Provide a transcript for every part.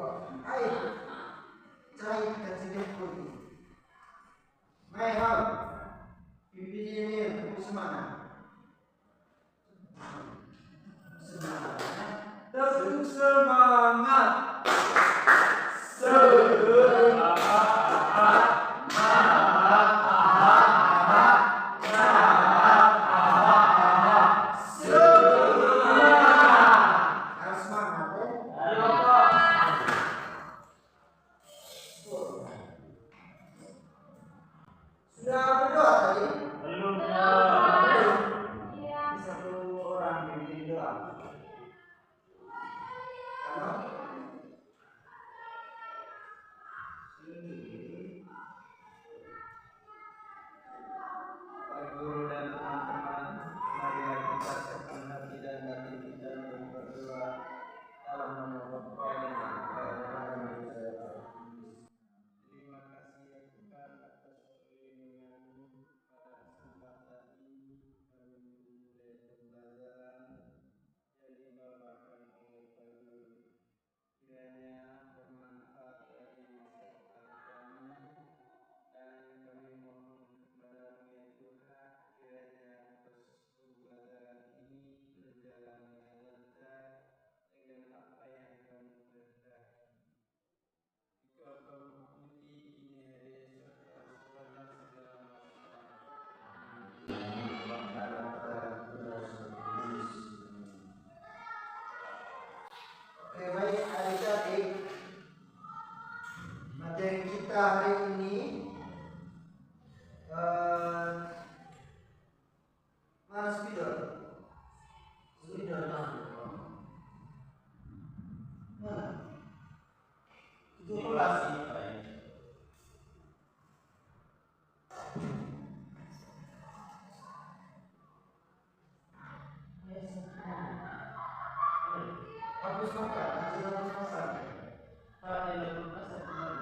Hai, cai kecil pun. Mai hal, pipi ini semangat. Tepuk semangat. Sudah berdoa tadi? Belum. Satu orang pimpin doa. Pak Guru dan teman-teman, marilah kita siapkan hati dan batin kita untuk berdoa dalam nama Bapa dan Putra dan Roh Kudus. Terima kasih ya Tuhan atas perlindungan-Mu pada kesempatan ini kami memulai pembelajaran yang dibawakan oleh Pak Guru. Kiranya bermanfaat bagi masyarakat kami dan kami mohon kepada-Mu ya Tuhan, kiranya atas pembelajaran ini berjalan dengan lancar dengan apa yang kami kerjakan. Jika Kau mengikuti ini hari serta sekolah segala Oke, baik adik-adik, materi kita hari ini mana spidol? Spidol mana? Itu kelas IPA ini. Hapus makan, hasil hapus makan. Ada yang lepas atau mana?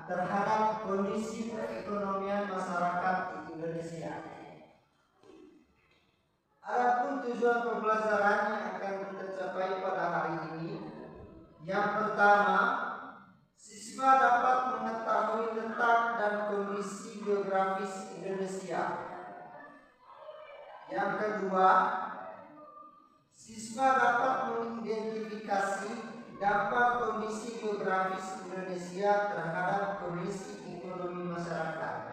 terhadap kondisi perekonomian masyarakat Indonesia. Adapun tujuan pembelajaran yang akan kita capai pada hari ini, yang pertama, siswa dapat mengetahui letak dan kondisi geografis Indonesia. Yang kedua, siswa dapat mengidentifikasi dampak kondisi geografis Indonesia terhadap kondisi ekonomi masyarakat.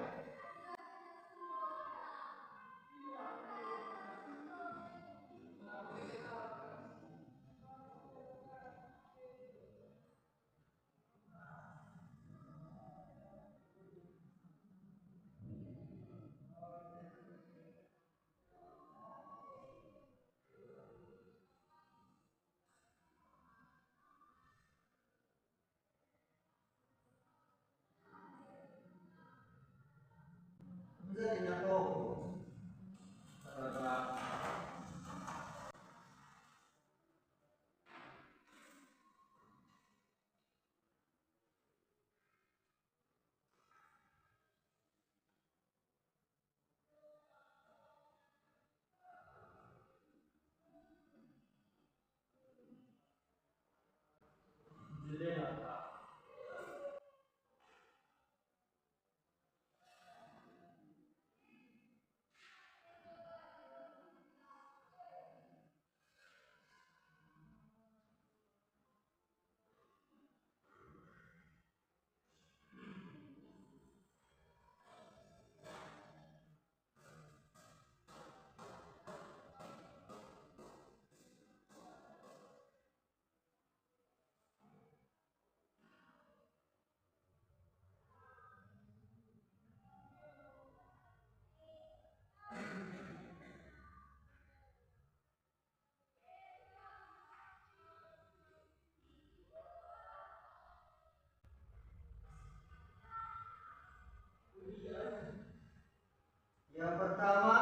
Yang pertama,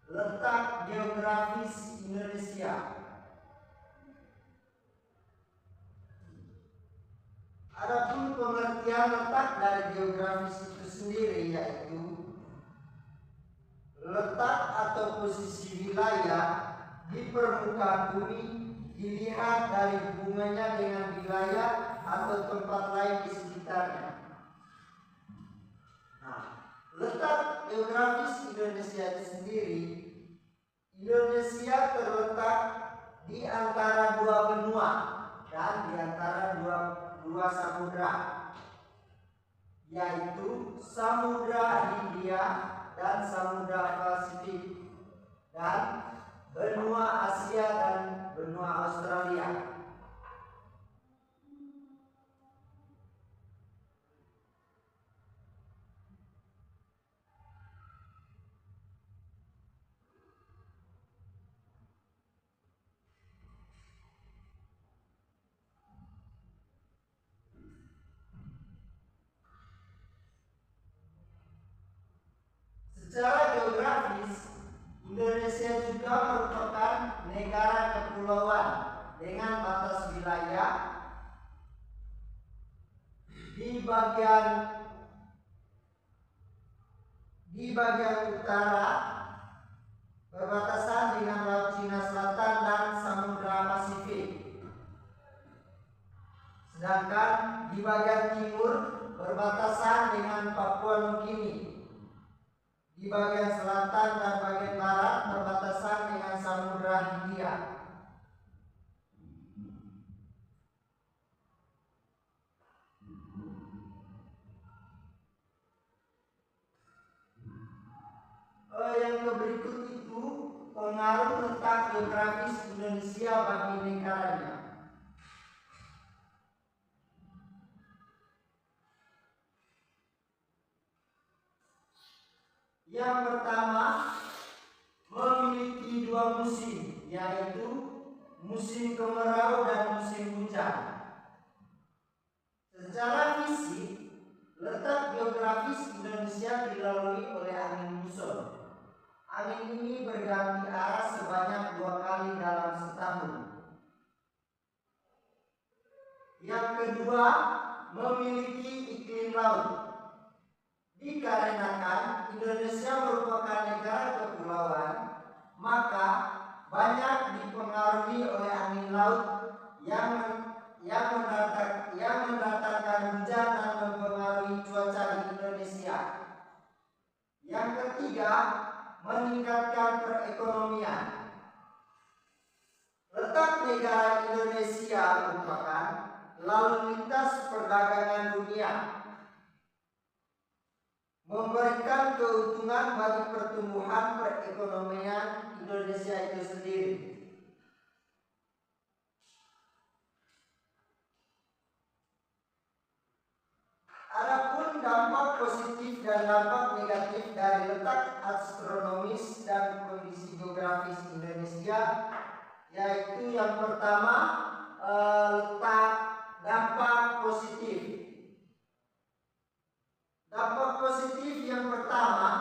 letak geografis Indonesia. Adapun pengertian letak dari geografis itu sendiri yaitu letak atau posisi wilayah di permukaan bumi dilihat dari hubungannya dengan wilayah atau tempat lain di sekitarnya. Letak geografis Indonesia itu sendiri, Indonesia terletak di antara dua benua dan di antara dua samudra, yaitu Samudra Hindia dan Samudra Pasifik, dan benua Asia dan benua Australia. Secara geografis, Indonesia juga merupakan negara kepulauan dengan batas wilayah di bagian utara berbatasan dengan Laut Cina Selatan dan Samudra Pasifik. Sedangkan di bagian timur berbatasan dengan Papua Nugini. Di bagian selatan dan bagian barat berbatasan dengan Samudra Hindia. Yang berikut itu pengaruh letak geografis Indonesia bagi negaranya. Yang pertama, memiliki dua musim, yaitu musim kemarau dan musim hujan. Secara fisik, letak geografis Indonesia dilalui oleh angin muson. Angin ini berganti arah sebanyak 2 kali dalam setahun. Yang kedua, memiliki iklim laut. Dikarenakan Indonesia merupakan negara kepulauan, maka banyak dipengaruhi oleh angin laut yang mendatangkan hujan dan mempengaruhi cuaca di Indonesia. Yang ketiga, meningkatkan perekonomian. Letak negara Indonesia merupakan lalu lintas perdagangan dunia, memberikan keuntungan bagi pertumbuhan perekonomian Indonesia itu sendiri. Adapun dampak positif dan dampak negatif dari letak astronomis dan kondisi geografis Indonesia, yaitu yang pertama letak dampak positif. Dampak positif yang pertama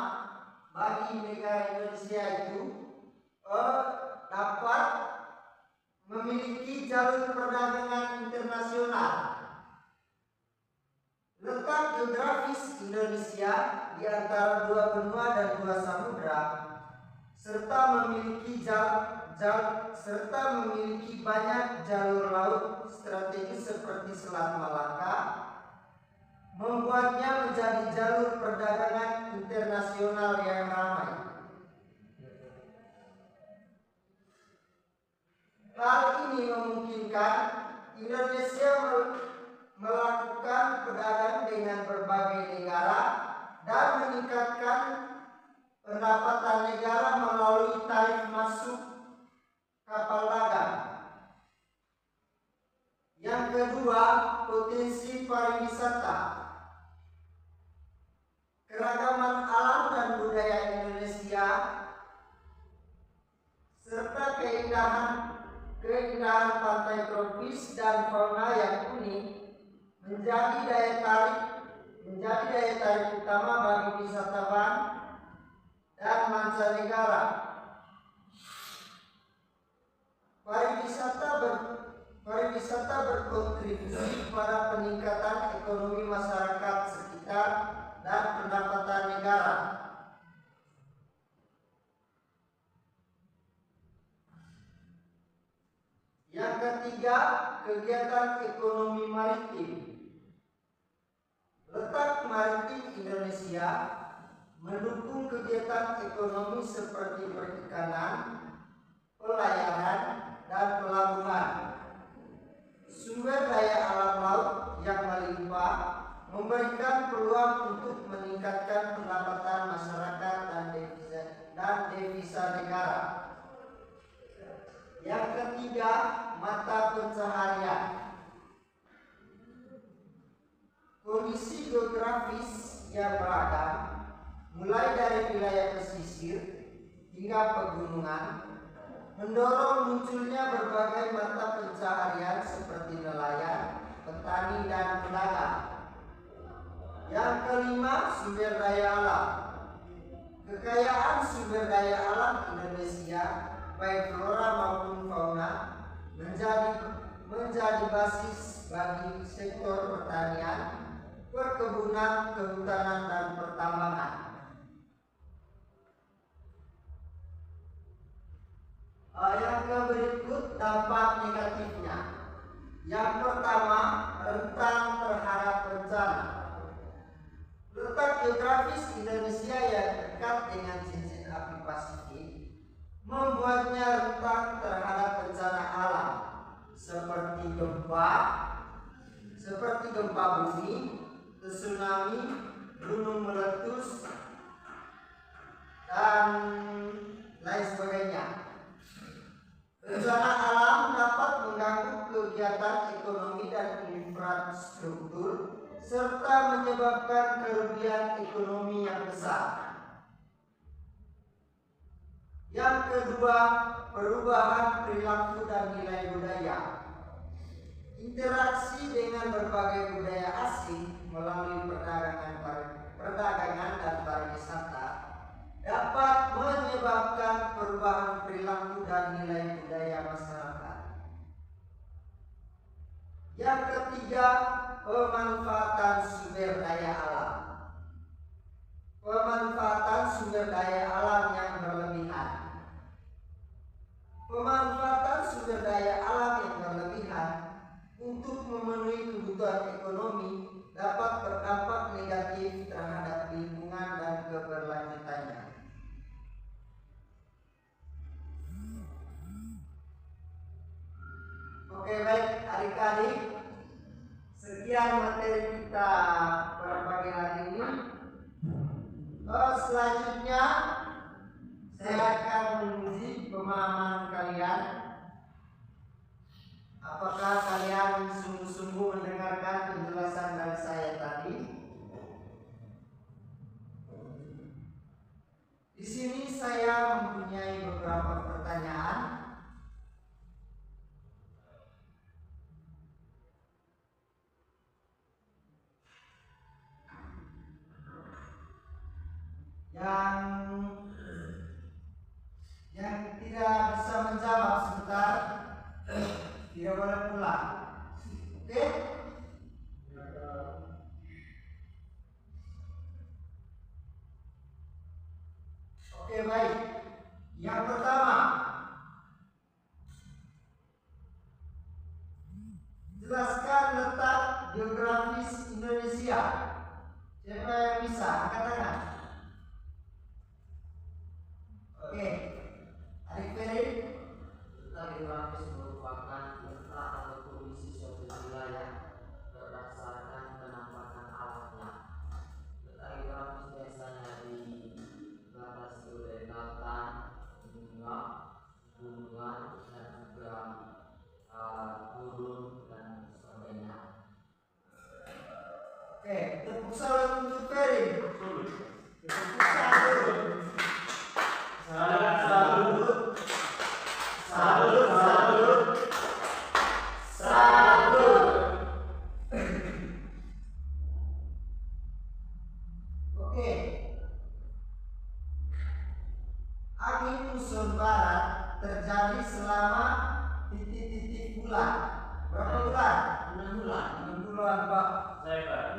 bagi negara Indonesia itu dapat memiliki jalur perdagangan internasional. Letak geografis Indonesia di antara dua benua dan dua samudra, serta memiliki banyak jalur laut strategis seperti Selat Malaka, membuatnya menjadi jalur perdagangan internasional yang ramai. Hal ini memungkinkan Indonesia melakukan perdagangan dengan berbagai negara dan meningkatkan pendapatan negara melalui tarif masuk kapal dagang. Yang kedua, potensi pariwisata. Keragaman alam dan budaya Indonesia serta keindahan pantai tropis dan fauna yang unik menjadi daya tarik utama bagi wisatawan dan mancanegara. Pariwisata berkontribusi pada peningkatan ekonomi masyarakat sekitar dan pendapatan negara. Yang ketiga, kegiatan ekonomi maritim. Letak maritim Indonesia mendukung kegiatan ekonomi seperti perikanan, pelayaran, dan pelabuhan. Sumber daya alam laut yang melimpah memberikan peluang untuk meningkatkan pendapatan masyarakat dan devisa negara. Yang ketiga, mata pencaharian. Kondisi geografis yang beragam, mulai dari wilayah pesisir hingga pegunungan, mendorong munculnya berbagai mata pencaharian seperti nelayan, petani, dan pedagang. Yang kelima, sumber daya alam. Kekayaan sumber daya alam Indonesia, baik flora maupun fauna, menjadi basis bagi sektor pertanian, perkebunan, kehutanan, dan pertambangan. Yang berikut dampak negatifnya. Yang pertama, rentan terhadap bencana. Letak geografis Indonesia yang dekat dengan cincin api Pasifik membuatnya rentan terhadap bencana alam seperti gempa bumi, tsunami, gunung meletus, dan lain sebagainya. Bencana alam dapat mengganggu kegiatan ekonomi dan infrastruktur serta menyebabkan kerugian ekonomi yang besar. Yang kedua, perubahan perilaku dan nilai budaya. Interaksi dengan berbagai budaya asing melalui perdagangan dan pariwisata dapat menyebabkan perubahan perilaku dan nilai budaya masyarakat. Yang ketiga, pemanfaatan sumber sumber daya alam. Pemanfaatan sumber daya alam yang berlebihan. Pemanfaatan sumber daya alam yang berlebihan untuk memenuhi kebutuhan ekonomi dapat berdampak negatif terhadap lingkungan dan keberlanjutannya. Oke, baik adik-adik, sekian materi kita pada pagi hari ini. Selanjutnya saya akan menguji pemahaman kalian. Apakah kalian sungguh-sungguh mendengarkan penjelasan dari saya tadi? Di sini saya mempunyai beberapa pertanyaan. Yang tidak bisa menjawab sebentar tidak boleh pulang. Oke? Oke, baik. Yang pertama, jelaskan letak geografis Indonesia. Siapa yang bisa? Angkat tangan. Oke, adik Ferry. Letak geografis merupakan letak atau kondisi suatu wilayah berdasarkan penampakan alamnya. Letak geografis biasanya dibatasi oleh lautan, gunungan, dan juga gurun dan sebagainya. Oke, tepuk salam untuk Ferry. Tepuk salam. Salut. Oke. Angin muson barat terjadi selama titik-titik bulan. Berapa bulan? 6 bulan. 6 bulan, Pak.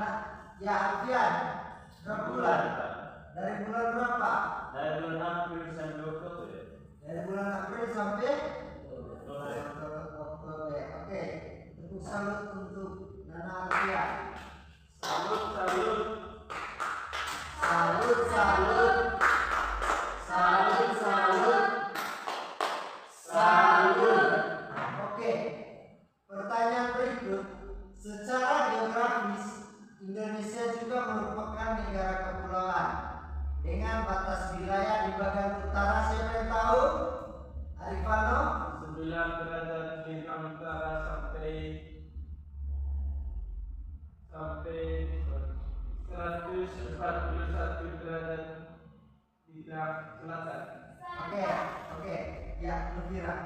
Nah, ya Alfian. Berapa bulan? Dari bulan berapa? Dari bulan April sampai Oktober. Dari bulan April sampai Oktober. Oktober. Oke. Tepuk salut untuk Nana Alfian. Salut. Oke. Pertanyaan berikut. Secara geografis, Indonesia juga merupakan negara kepulauan dengan batas wilayah di bagian utara. Siapa yang tahu? Arifano? 9 derajat lintang utara sampai 141 derajat lintang selatan. Oke. Ya, Luvira.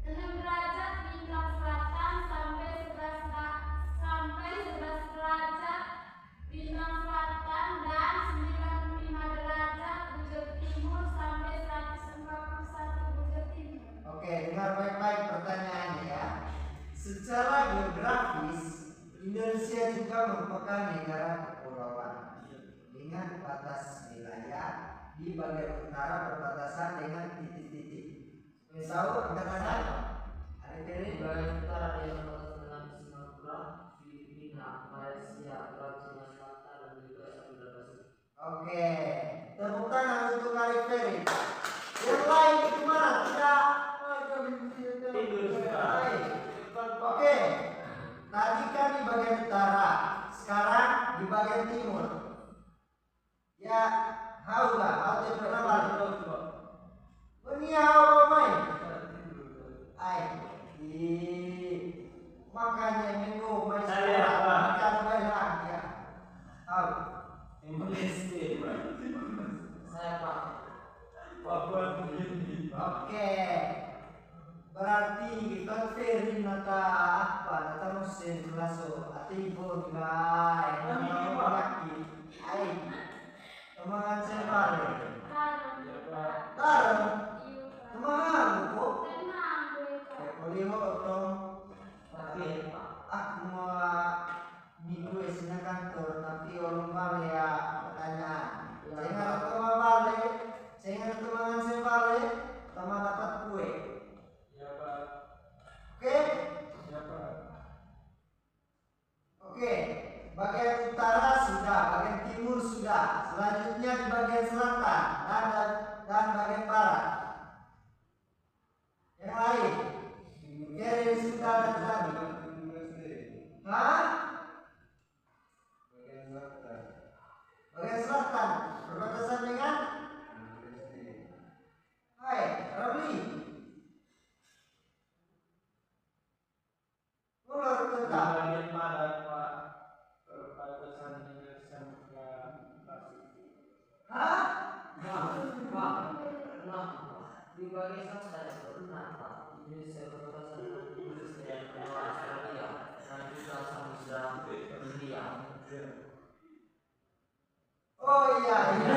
6 derajat lintang selatan sampai 11 derajat lintang selatan dan 95 derajat bujur timur sampai 141 bujur timur. Oke, dengar baik-baik pertanyaannya ya. Secara geografis, Indonesia juga merupakan negara kepulauan dengan batas wilayah di bagian utara berbatasan dengan titik-titik. Misal, angkat tangan. Ada Di kiri. bagian utara dia berbatasan dengan Singapura, Filipina, Malaysia, Laut Cina Selatan, dan juga Samudra Pasifik. Oke, tepuk tangan untuk Arif Ferry. Yang lain itu mana? Tidak. Oke, tadi kan di bagian utara, sekarang di bagian timur. Ya, haulah, hau pernah balik. Ini hau main. Makanya minggu main Saya apa? makan banyak ya. Hau. Indonesia. Saya Pak. Papua Nugini. Oke. Berarti kan Ferry nata apa? Nata musim langsung atibo guys. Nama laki. Ai. Temangan sebalik. Taruh. Temangan kok. Boleh mau otong. Oke Pak. Ah, semua Selatan. Bagian selatan berbatasan dengan Kristi. Hai, Ramli. Ulur Di kota. bagian barat Pak, perbatasan dengan Samudra Pasifik. Hah? Di bagian selatan ada pernah Pak, Indonesia berbatasan dengan Inggris dan Benua Australia dan juga Samudra Hindia. Oh iya, iya.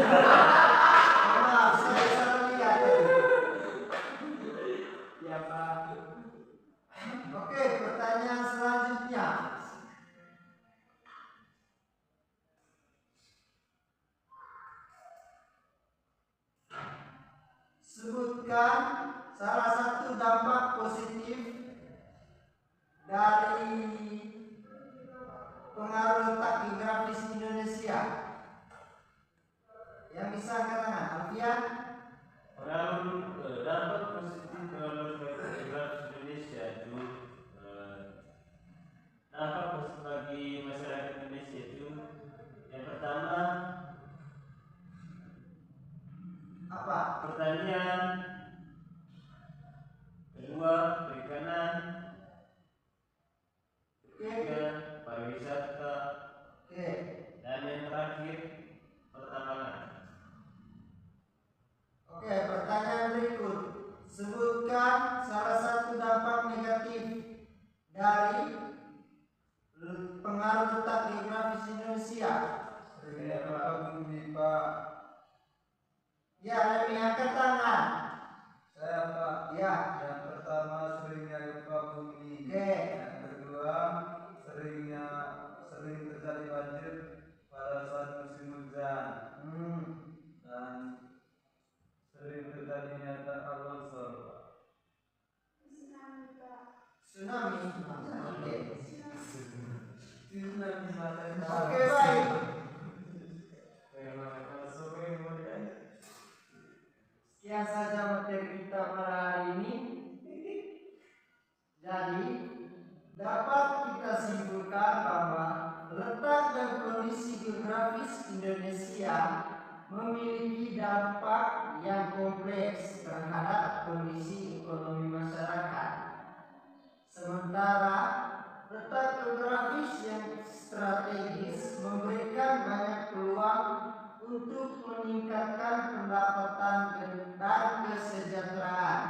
Maaf, saya salah lihat. Ya Pak. Oke, pertanyaan selanjutnya. Sebutkan salah satu dampak positif dari pengaruh letak geografis Indonesia. Yang bisa angkat tangan, Alfian. Dampak positif pengaruh geografis Indonesia itu dampak positif bagi masyarakat Indonesia itu yang pertama Apa? pertanian, kedua perikanan, ketiga pariwisata, Oke. dan yang terakhir pertambangan. Oke, pertanyaan berikut. Sebutkan salah satu dampak negatif dari pengaruh letak geografis Indonesia. Seringnya gempa bumi Pak. Ya, Remi, angkat tangan. Saya Pak. Ya. Yang pertama seringnya gempa bumi. Oke. Yang kedua sering terjadi banjir pada saat musim hujan. Dan sering terjadinya tanah longsor. Tsunami. Oke. Tsunami Oke, baik. Sekian saja materi kita pada hari ini. Jadi, dapat kita simpulkan bahwa letak dan kondisi geografis Indonesia memiliki dampak yang kompleks terhadap kondisi ekonomi masyarakat. Sementara letak geografis yang strategis memberikan banyak peluang untuk meningkatkan pendapatan dan kesejahteraan.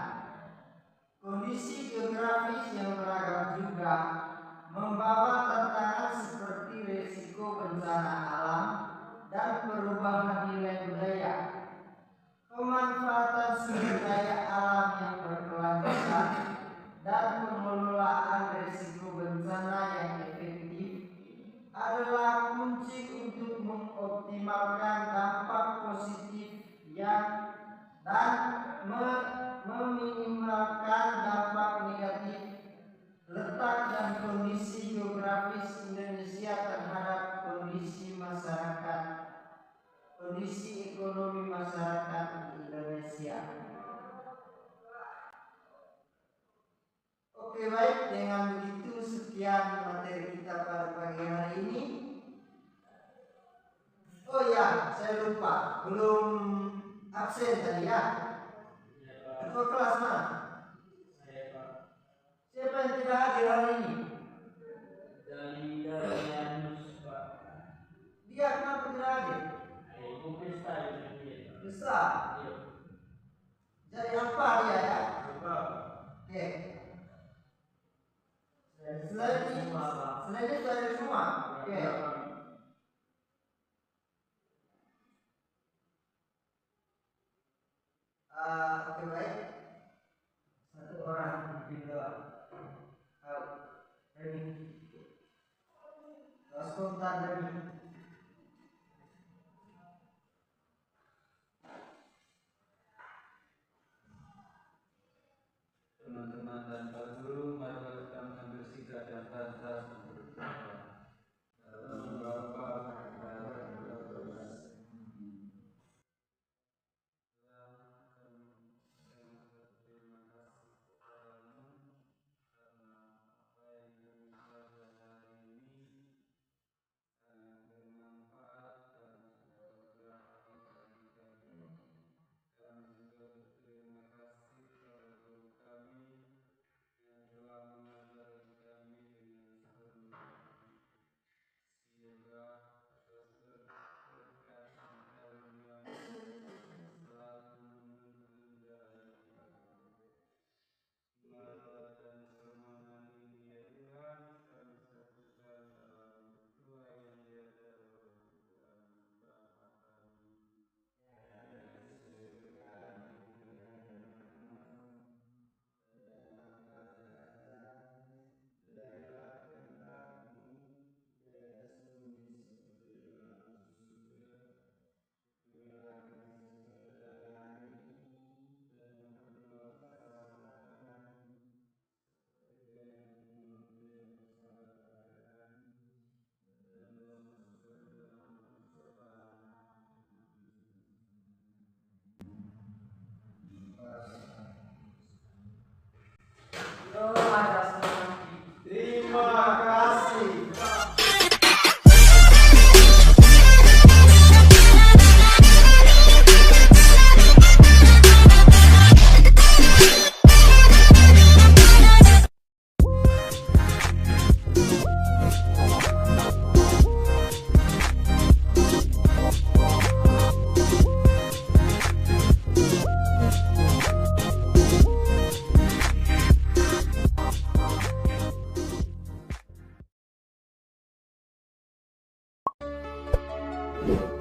Kondisi geografis yang beragam juga membawa tantangan seperti risiko bencana alam dan perubahan nilai budaya. Pemanfaatan sumber daya alam yang berkelanjutan dan pengelolaan risiko bencana yang efektif adalah kunci untuk mengoptimalkan dampak positif dan meminimalkan dampak negatif letak dan kondisi geografis Indonesia terhadap kondisi ekonomi masyarakat Indonesia. Oke, baik, dengan begitu sekian materi kita pada pagi hari ini. Oh ya, saya lupa, belum absen tadi ya. Ketua kelas mana? Saya Pak. Siapa yang tidak hadir hari ini? Dari Yanus Pak. Dia kenapa tidak hadir? Ibu Krista itu. Bisa. Iya. Jadi apa dia ya? Coba. Oke. Selain itu sudah ada semua. Oke. Oke, baik. Satu orang pindah. Remi. Spontan Remi. Teman-teman dan Pak Guru, mari kita mengambil sikap yang pantas untuk berdoa. Dalam Bapa dan Thank you.